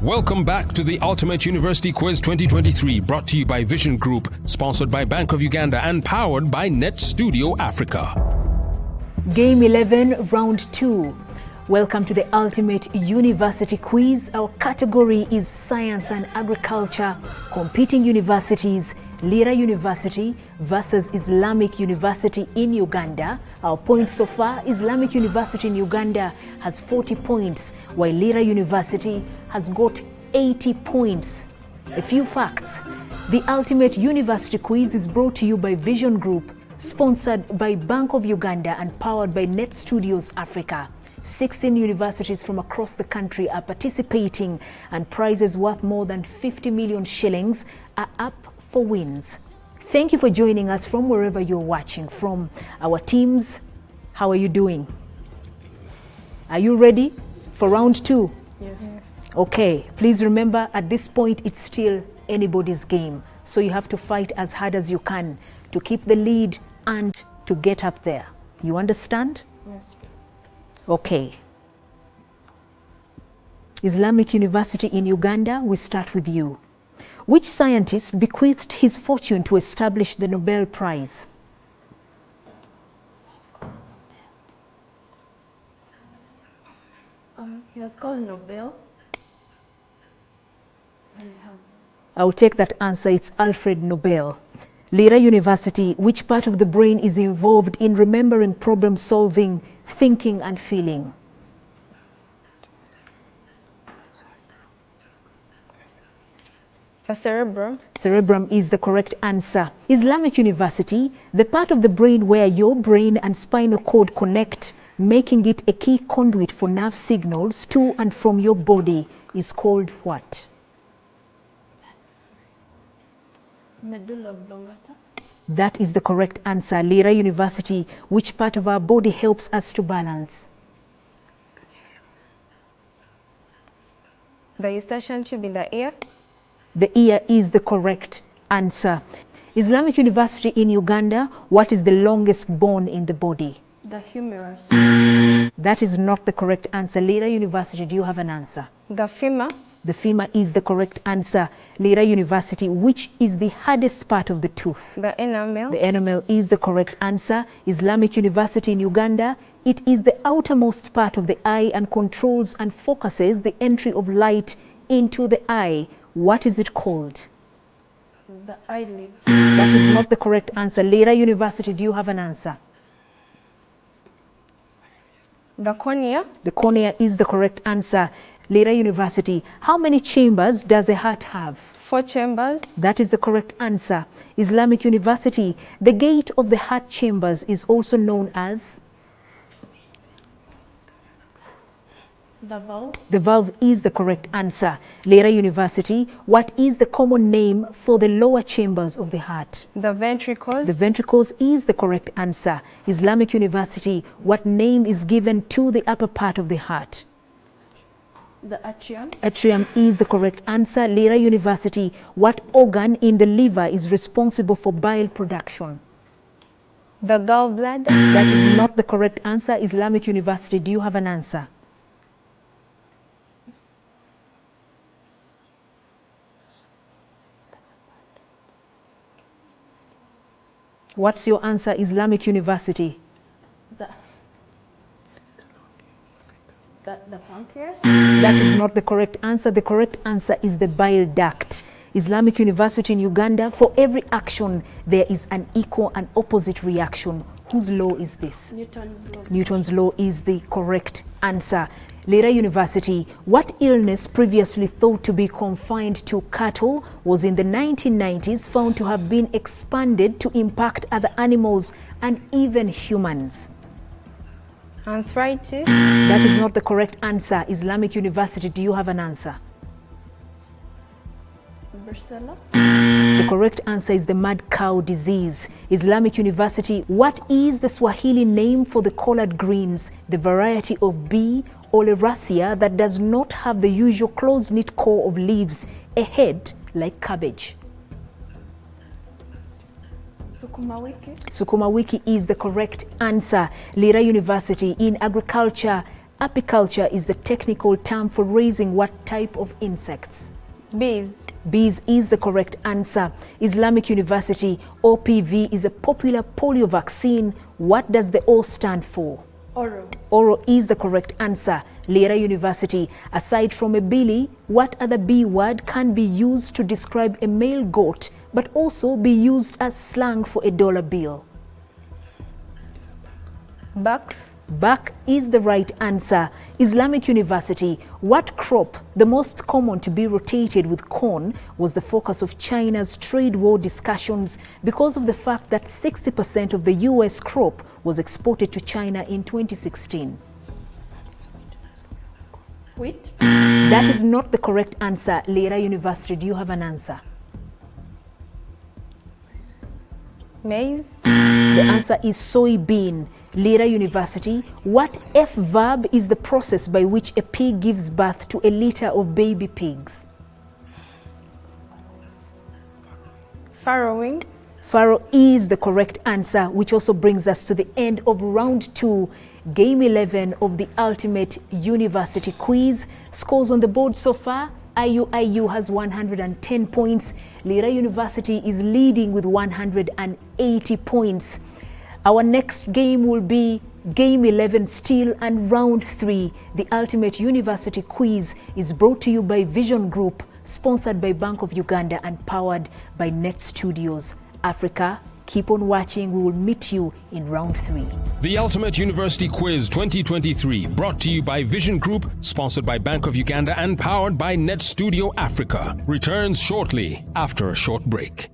Welcome back to the Ultimate University Quiz 2023, brought to you by Vision Group, sponsored by Bank of Uganda and powered by Net Studio Africa. Game 11, Round 2. Welcome to the Ultimate University Quiz. Our category is Science and Agriculture. Competing universities, Lira University versus Islamic University in Uganda. Our points so far, Islamic University in Uganda has 40 points, while Lira University has got 80 points. A few facts. The Ultimate University Quiz is brought to you by Vision Group, sponsored by Bank of Uganda and powered by Net Studios Africa. 16 universities from across the country are participating, and prizes worth more than 50 million shillings are up for wins. Thank you for joining us from wherever you're watching from. Our teams, how are you doing? Are you ready for round 2? Yes. Okay, please remember at this point it's still anybody's game. So you have to fight as hard as you can to keep the lead and to get up there. You understand? Yes. Okay. Islamic University in Uganda, we start with you. Which scientist bequeathed his fortune to establish the Nobel Prize? He was called Nobel. I'll take that answer. It's Alfred Nobel. Lira University, which part of the brain is involved in remembering, problem solving, thinking and feeling? The cerebrum. Cerebrum is the correct answer. Islamic University, the part of the brain where your brain and spinal cord connect, making it a key conduit for nerve signals to and from your body, is called what? Medulla oblongata. That is the correct answer. Lira University, which part of our body helps us to balance? The eustachian tube in the ear. The ear is the correct answer. Islamic University in Uganda, what is the longest bone in the body? The humerus. That is not the correct answer. Lira University, do you have an answer? The femur. The femur is the correct answer. Lira University, which is the hardest part of the tooth? The enamel. The enamel is the correct answer. Islamic University in Uganda, it is the outermost part of the eye and controls and focuses the entry of light into the eye. What is it called? The eyelid. That is not the correct answer. Lira University, do you have an answer? The cornea. The cornea is the correct answer. Lira University, how many chambers does a heart have? 4 chambers. That is the correct answer. Islamic University, the gate of the heart chambers is also known as? The valve. The valve is the correct answer. Lira University, what is the common name for the lower chambers of the heart? The ventricles. The ventricles is the correct answer. Islamic University, what name is given to the upper part of the heart? The atrium. Atrium is the correct answer. Lira University, what organ in the liver is responsible for bile production? The gallbladder. That is not the correct answer. Islamic University, do you have an answer? What's your answer, Islamic University? The pancreas. That is not the correct answer. The correct answer is the bile duct. Islamic University in Uganda, for every action, there is an equal and opposite reaction. Whose law is this? Newton's law. Newton's law is the correct answer. Lira University, what illness previously thought to be confined to cattle was in the 1990s found to have been expanded to impact other animals and even humans? Arthritis. That is not the correct answer. Islamic University, do you have an answer? Brucella. The correct answer is the mad cow disease. Islamic University, what is the Swahili name for the collard greens, the variety of B. oleracea that does not have the usual close-knit core of leaves, a head like cabbage? Sukuma wiki. Sukuma wiki is the correct answer. Lira University, in agriculture, Apiculture is the technical term for raising what type of insects? Bees. Bees is the correct answer. Islamic University, OPV is a popular polio vaccine. What does the O stand for? Oro. Oro is the correct answer. Lira University, aside from a billy, what other B word can be used to describe a male goat but also be used as slang for a dollar bill? Bucks. Buck is the right answer. Islamic University, what crop, the most common to be rotated with corn, was the focus of China's trade war discussions because of the fact that 60% of the US crop was exported to China in 2016? Wheat. That is not the correct answer. Lira University, do you have an answer? Maize. The answer is soybean. Lira University, what F verb is the process by which a pig gives birth to a litter of baby pigs? Farrowing. Farrow is the correct answer, which also brings us to the end of round 2, game 11 of the Ultimate University Quiz. Scores on the board so far: IU has 110 points. Lira University is leading with 180 points. Our next game will be game 11 still, and round 3. The Ultimate University Quiz is brought to you by Vision Group, sponsored by Bank of Uganda and powered by Net Studios Africa. Keep on watching. We will meet you in round 3. The Ultimate University Quiz 2023, brought to you by Vision Group, sponsored by Bank of Uganda and powered by Net Studio Africa, returns shortly after a short break.